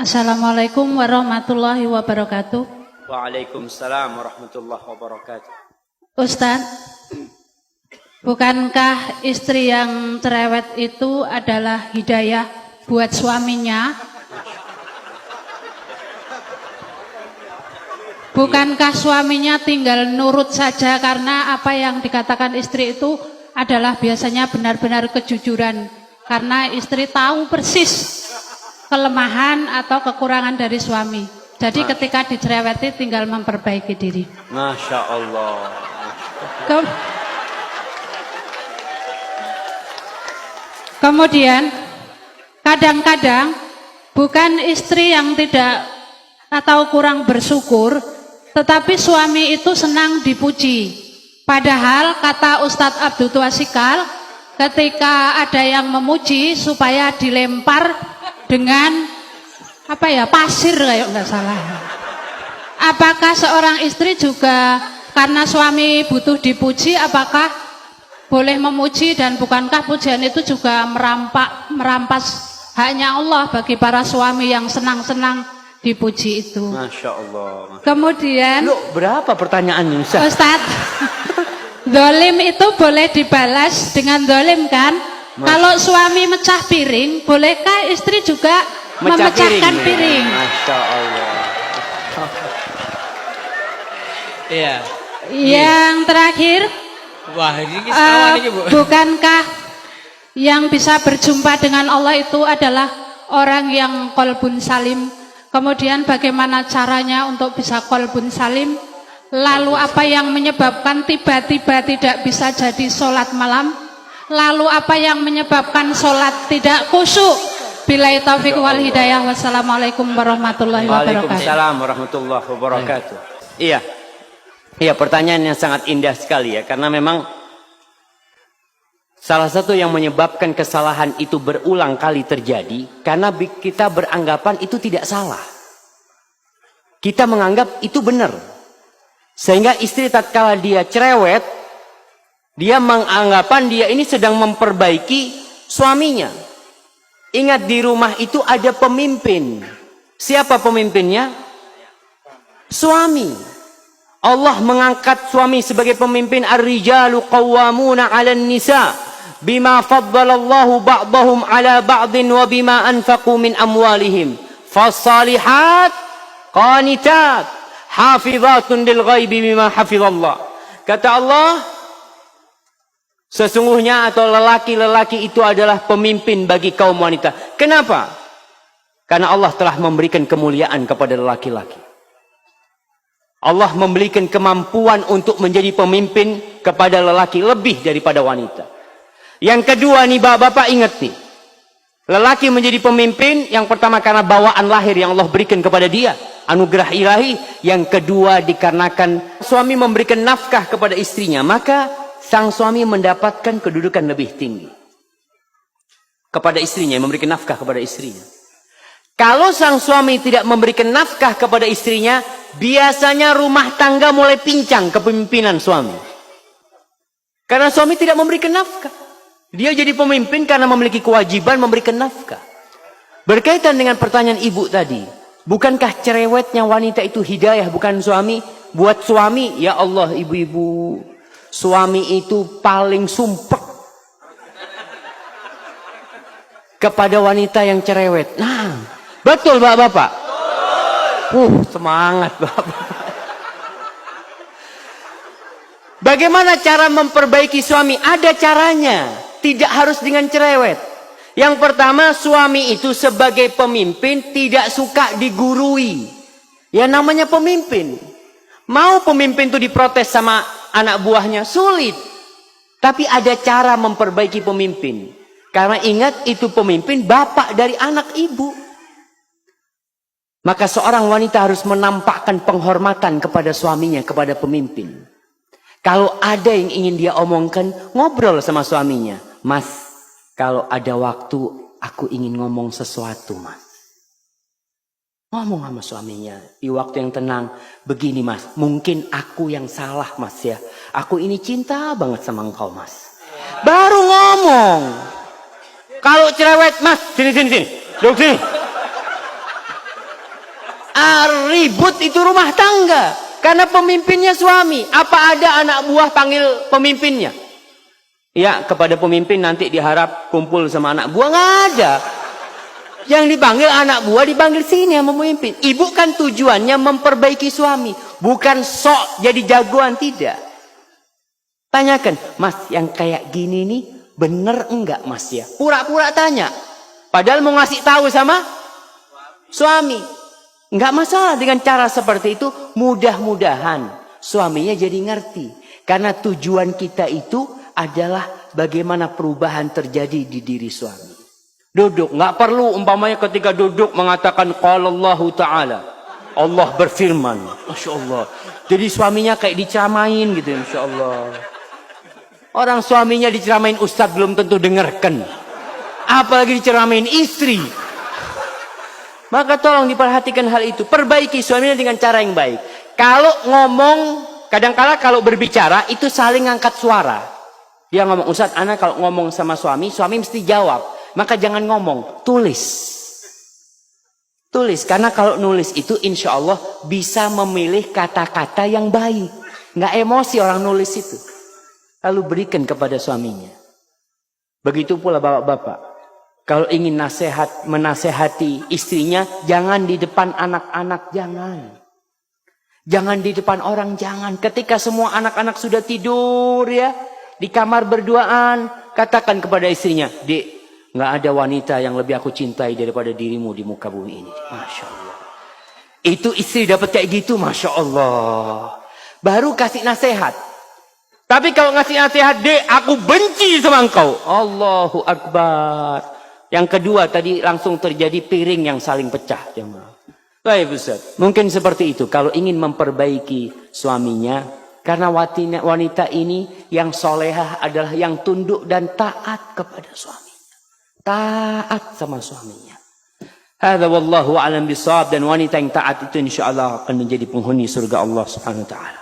Assalamualaikum warahmatullahi wabarakatuh. Waalaikumsalam warahmatullahi wabarakatuh. Ustadz, bukankah istri yang cerewet itu adalah hidayah buat suaminya? Bukankah suaminya tinggal nurut saja karena apa yang dikatakan istri itu adalah biasanya benar-benar kejujuran? Karena istri tahu persis kelemahan atau kekurangan dari suami. Jadi ketika dicereweti tinggal memperbaiki diri. Masya Allah. Kemudian kadang-kadang bukan istri yang tidak atau kurang bersyukur, tetapi suami itu senang dipuji. Padahal kata Ustadz Abdul Tuasikal, ketika ada yang memuji supaya dilempar dengan pasir kayak nggak salah. Apakah seorang istri juga karena suami butuh dipuji, apakah boleh memuji, dan bukankah pujian itu juga merampas haknya Allah bagi para suami yang senang-senang dipuji itu? Masya Allah. Kemudian berapa pertanyaannya Ustaz? Dolim itu boleh dibalas dengan dolim kan? Kalau suami mecah piring, bolehkah istri juga memecahkan piring? Masya Allah. Iya. Yang terakhir, Wah, ini ini, Bu. bukankah yang bisa berjumpa dengan Allah itu adalah orang yang qalbun salim? Kemudian bagaimana caranya untuk bisa qalbun salim? Lalu apa yang menyebabkan tiba-tiba tidak bisa jadi sholat malam? Lalu apa yang menyebabkan sholat tidak khusyuk? Billahi taufiq wal hidayah. Wassalamualaikum warahmatullahi wabarakatuh. Waalaikumsalam warahmatullahi wabarakatuh. Iya. Iya, pertanyaan yang sangat indah sekali ya, karena memang salah satu yang menyebabkan kesalahan itu berulang kali terjadi karena kita beranggapan itu tidak salah. Kita menganggap itu benar. Sehingga istri tatkala dia cerewet, dia menganggapan dia ini sedang memperbaiki suaminya. Ingat, di rumah itu ada pemimpin. Siapa pemimpinnya? Suami. Allah mengangkat suami sebagai pemimpin. Ar-rijalu qawwamuna 'alan nisa bima faddalallahu ba'dahum 'ala ba'din wa bima anfaqu min amwalihim. Fas-salihat qanitat hafizatun lil ghaibi bima hafizallah. Kata Allah, sesungguhnya atau lelaki-lelaki itu adalah pemimpin bagi kaum wanita. Kenapa? Karena Allah telah memberikan kemuliaan kepada lelaki-laki. Allah memberikan kemampuan untuk menjadi pemimpin kepada lelaki lebih daripada wanita. Yang kedua nih bapak-bapak, ingat nih. Lelaki menjadi pemimpin yang pertama karena bawaan lahir yang Allah berikan kepada dia. Anugerah ilahi. Yang kedua dikarenakan suami memberikan nafkah kepada istrinya. Maka sang suami mendapatkan kedudukan lebih tinggi kepada istrinya, memberikan nafkah kepada istrinya. Kalau sang suami tidak memberikan nafkah kepada istrinya, biasanya rumah tangga mulai pincang kepemimpinan suami. Karena suami tidak memberikan nafkah. Dia jadi pemimpin karena memiliki kewajiban memberikan nafkah. Berkaitan dengan pertanyaan ibu tadi, bukankah cerewetnya wanita itu hidayah bukan suami? Buat suami, ya Allah ibu-ibu, suami itu paling sumpek kepada wanita yang cerewet. Nah, betul bapak-bapak? Semangat bapak. Bagaimana cara memperbaiki suami? Ada caranya. Tidak harus dengan cerewet. Yang pertama, suami itu sebagai pemimpin tidak suka digurui. Ya namanya pemimpin. Mau pemimpin itu diprotes sama anak buahnya? Sulit. Tapi ada cara memperbaiki pemimpin. Karena ingat, itu pemimpin bapak dari anak ibu. Maka seorang wanita harus menampakkan penghormatan kepada suaminya, kepada pemimpin. Kalau ada yang ingin dia omongkan, ngobrol sama suaminya. Mas, kalau ada waktu, aku ingin ngomong sesuatu, mas. Ngomong sama suaminya di waktu yang tenang. Begini, mas, mungkin aku yang salah, mas ya. Aku ini cinta banget sama engkau, mas. Baru ngomong. Kalau cerewet, mas, sini. Duduk sini. Ribut itu rumah tangga. Karena pemimpinnya suami. Apa ada anak buah panggil pemimpinnya? Ya, kepada pemimpin nanti diharap kumpul sama anak buah. Nggak ada. Yang dipanggil anak buah dipanggil sini sama pemimpin. Ibu kan tujuannya memperbaiki suami. Bukan sok jadi jagoan, tidak. Tanyakan, Mas yang kayak gini nih bener enggak Mas ya? Pura-pura tanya. Padahal mau ngasih tahu sama suami. Enggak masalah dengan cara seperti itu. Mudah-mudahan suaminya jadi ngerti. Karena tujuan kita itu adalah bagaimana perubahan terjadi di diri suami. Duduk, nggak perlu umpamanya ketika duduk mengatakan qala Allahu Ta'ala. Allah berfirman. Masya Allah. Jadi suaminya kayak diceramain gitu, Masya Allah. Orang suaminya diceramain ustadz belum tentu dengarkan. Apalagi diceramain istri. Maka tolong diperhatikan hal itu. Perbaiki suaminya dengan cara yang baik. Kalau ngomong, kadang-kala kalau berbicara itu saling ngangkat suara. Dia ngomong, Ustadz, anak kalau ngomong sama suami, suami mesti jawab. Maka jangan ngomong, tulis. Tulis, karena kalau nulis itu insya Allah bisa memilih kata-kata yang baik. Nggak emosi orang nulis itu. Lalu berikan kepada suaminya. Begitu pula bapak-bapak. Kalau ingin menasehati istrinya, jangan di depan anak-anak, jangan. Jangan di depan orang, jangan. Ketika semua anak-anak sudah tidur ya, di kamar berduaan, katakan kepada istrinya, Dek, nggak ada wanita yang lebih aku cintai daripada dirimu di muka bumi ini. Masya Allah. Itu istri dapat kayak gitu, Masya Allah. Baru kasih nasihat. Tapi kalau ngasih nasihat, Dek, aku benci sama engkau. Allahu Akbar. Yang kedua tadi langsung terjadi piring yang saling pecah. Baik Ustaz. Mungkin seperti itu. Kalau ingin memperbaiki suaminya. Karena wanita ini yang solehah adalah yang tunduk dan taat kepada suami. Taat sama suaminya. Hadza wallahu a'lam bishawab, dan wanita yang taat itu insyaallah akan menjadi penghuni surga Allah Subhanahu wa taala.